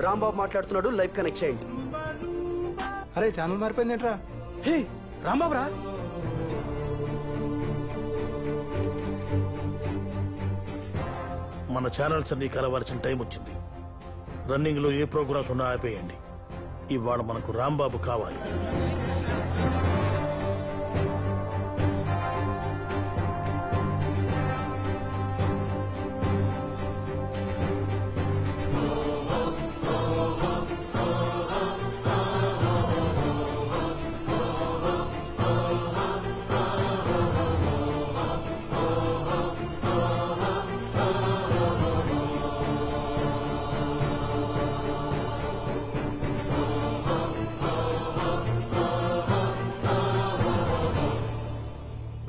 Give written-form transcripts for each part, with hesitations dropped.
రాంబాబు మాట్లాడుతున్నాడు, live connect చేయండి. అరే ఛానల్ మారిపోయింది ఏంట్రా? హే రాంబాబు రా. మన ఛానల్స్ అన్ని కలవాల్సిన టైం వచ్చింది. రన్నింగ్ లో ఏ ప్రోగ్రామ్స్ ఉన్నా ఆపేయండి. ఇవాళ మనకు రాంబాబు కావాలి.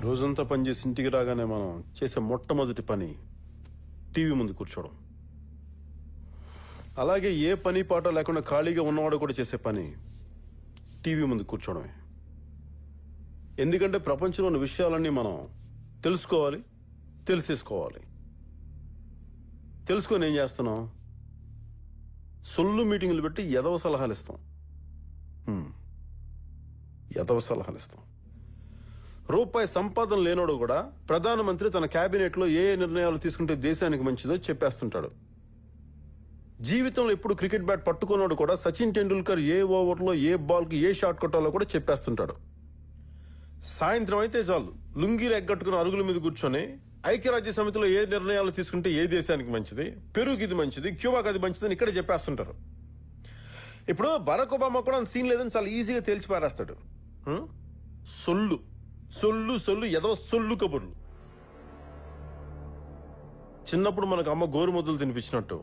రోజంతా పనిచేసి ఇంటికి రాగానే మనం చేసే మొట్టమొదటి పని టీవీ ముందు కూర్చోవడం. అలాగే ఏ పని పాట లేకుండా ఖాళీగా ఉన్నవాడు కూడా చేసే పని టీవీ ముందు కూర్చోవడమే. ఎందుకంటే ప్రపంచంలో ఉన్న విషయాలన్నీ మనం తెలుసుకోవాలి, తెలిసేసుకోవాలి. తెలుసుకొని ఏం చేస్తున్నాం? సొల్లు మీటింగులు పెట్టి ఎదవ సలహాలు ఇస్తాం. ఎదవ సలహాలు ఇస్తాం. రూపాయి సంపాదన లేనోడు కూడా ప్రధానమంత్రి తన క్యాబినెట్ లో ఏ నిర్ణయాలు తీసుకుంటే దేశానికి మంచిదో చెప్పేస్తుంటాడు. జీవితంలో ఎప్పుడు క్రికెట్ బ్యాట్ పట్టుకున్నాడు కూడా సచిన్ టెండూల్కర్ ఏ ఓవర్లో ఏ బాల్ కి ఏ షాట్ కొట్టాలో కూడా చెప్పేస్తుంటాడు. సాయంత్రం అయితే చాలు లుంగీలు ఎగ్గట్టుకుని అరుగుల మీద కూర్చొని ఐక్యరాజ్య సమితిలో ఏ నిర్ణయాలు తీసుకుంటే ఏ దేశానికి మంచిది, పెరుగు ఇది మంచిది, క్యూబాకి అది మంచిది అని ఇక్కడే చెప్పేస్తుంటారు. ఇప్పుడు బరాక్ ఒబామా కూడా సీన్ లేదని చాలా ఈజీగా తేల్చి పారేస్తాడు. సొల్లు సొల్లు సొల్లు ఎదవ సొల్లు కబుర్లు. చిన్నప్పుడు మనకు అమ్మ గోరుముద్దలు తినిపించినట్టు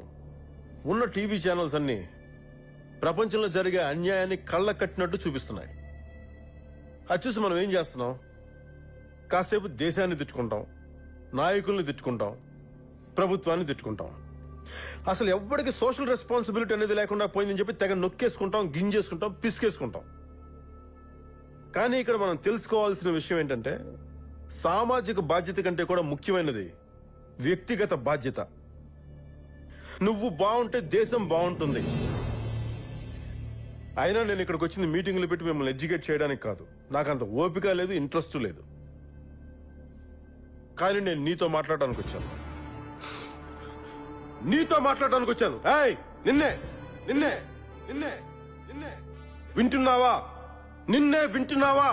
ఉన్న టీవీ ఛానల్స్ అన్ని ప్రపంచంలో జరిగే అన్యాయాన్ని కళ్ళ కట్టినట్టు చూపిస్తున్నాయి. అది చూసి మనం ఏం చేస్తున్నాం? కాసేపు దేశాన్ని తిట్టుకుంటాం, నాయకుల్ని తిట్టుకుంటాం, ప్రభుత్వాన్ని తిట్టుకుంటాం. అసలు ఎవ్వడికి సోషల్ రెస్పాన్సిబిలిటీ అనేది లేకుండా పోయిందని చెప్పి తెగ నొక్కేసుకుంటాం, గింజేసుకుంటాం, పిసికేసుకుంటాం. కానీ ఇక్కడ మనం తెలుసుకోవాల్సిన విషయం ఏంటంటే సామాజిక బాధ్యత కంటే కూడా ముఖ్యమైనది వ్యక్తిగత బాధ్యత. నువ్వు బాగుంటే దేశం బాగుంటుంది. అయినా నేను ఇక్కడికి వచ్చింది మీటింగ్లు పెట్టి మిమ్మల్ని ఎడ్యుకేట్ చేయడానికి కాదు. నాకు అంత ఓపిక లేదు, ఇంట్రెస్ట్ లేదు. కానీ నేను నీతో మాట్లాడడానికి వచ్చాను. ఏయ్ నిన్నే నిన్నే నిన్నే నిన్నే వింటున్నావా? నిన్నే వింటున్నావా?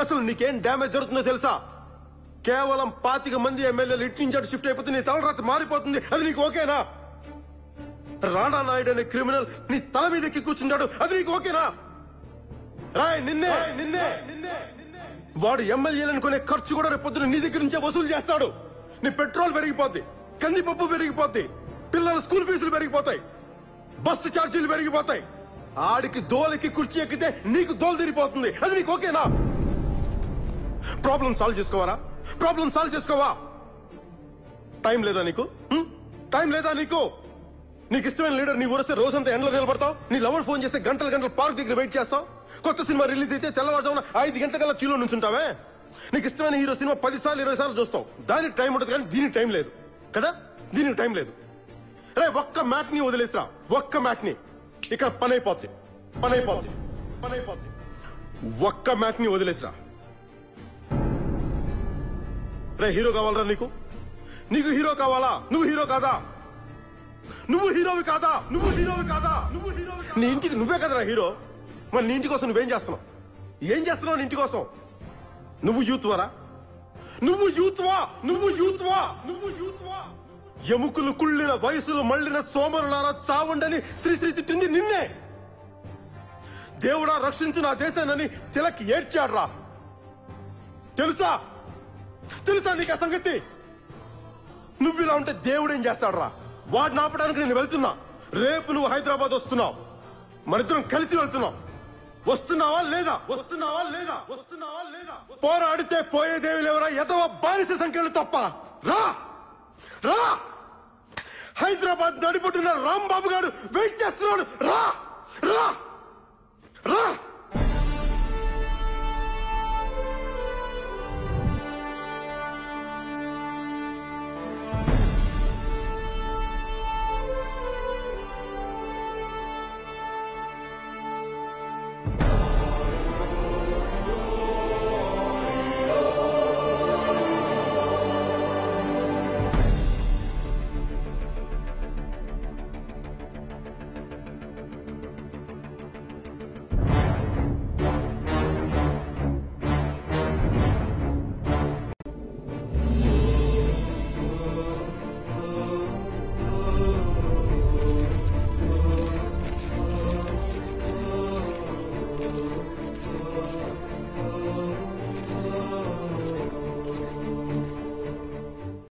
అసలు నీకేం డ్యామేజ్ జరుగుతుందో తెలుసా? కేవలం 25 మంది ఎమ్మెల్యేలు ఇట్టించాడు షిఫ్ట్ అయిపోతే నీ తలరాత మారిపోతుంది. అది నీకు ఓకేనా? రాణా నాయుడు అనే క్రిమినల్ నీ తల మీద ఎక్కి కూర్చుంటాడు. అది నీకు ఓకేనా? రాయ్ నిన్నే నిన్నే నిన్నే వాడు ఎమ్మెల్యేలను కొనే ఖర్చు కూడా రేపొద్దున నీ దగ్గర నుంచే వసూలు చేస్తాడు. నీ పెట్రోల్ పెరిగిపోద్ది, కందిపప్పు పెరిగిపోద్ది, పిల్లల స్కూల్ ఫీజులు పెరిగిపోతాయి, బస్సు ఛార్జీలు పెరిగిపోతాయి. ఆడికి దోలకి కుర్చీ ఎక్కితే నీకు దోలు తిరిగిపోతుంది. అది నీకు ఓకేనా? Problem solve చేసుకోవా? టైం లేదా నీకు? నీకు ఇష్టమైన లీడర్ నీ ఊరొస్తే రోజంతా ఎండలో నిలబడతావు. నీ లవర్ ఫోన్ చేస్తే గంటలు పార్క్ దగ్గర వెయిట్ చేస్తావు. కొత్త సినిమా రిలీజ్ అయితే తెల్లవారుజామున 5 గంటల క్యూలో నుంచుంటావే. నీకు ఇష్టమైన హీరో సినిమా 10 సార్లు 20 సార్లు చూస్తావు. దానికి టైం ఉంటుంది కానీ దీనికి టైం లేదు కదా? దీనికి టైం లేదు. రే ఒక్క మ్యాట్ ని వదిలేసిరా, ఒక్క మ్యాట్ ని. ఇక్కడ పని అయిపోద్ది. ఒక్క మ్యాట్ ని వదిలేసిరా. రే హీరో కావాలరా నీకు? నీకు హీరో కావాలా? నువ్వు హీరో కాదా? నువ్వు హీరోవి కాదా? నీ ఇంటికి నువ్వే కదరా హీరో. మరి నీ ఇంటి కోసం నువ్వేం చేస్తున్నావు? నీ ఇంటి కోసం? నువ్వు యూత్వరా? ఎముకలు కుళ్ళిన వయసులు మళ్ళిన సోమరులారా చావుండని శ్రీశ్రీ తిట్టింది నిన్నే. దేవుడా రక్షించు నా దేశాన్ని తిలక్ ఏడ్చాడ్రా. తెలుసా నీకు ఆ సంగతి? నువ్వు ఇలా ఉంటే దేవుడు ఏం చేస్తాడ్రా? వాడిని ఆపడానికి నేను వెళ్తున్నా. రేపు నువ్వు హైదరాబాద్ వస్తున్నావు. మనిద్దరం కలిసి వెళ్తున్నాం. వస్తున్నావా లేదా? పోరాడితే పోయేదేవి లేవరా ఎదవ బానిస సంఖ్యలు తప్ప. రా హైదరాబాద్ నడిపొట్టున రాంబాబు గారు వెయిట్ చేస్తున్నాడు. రా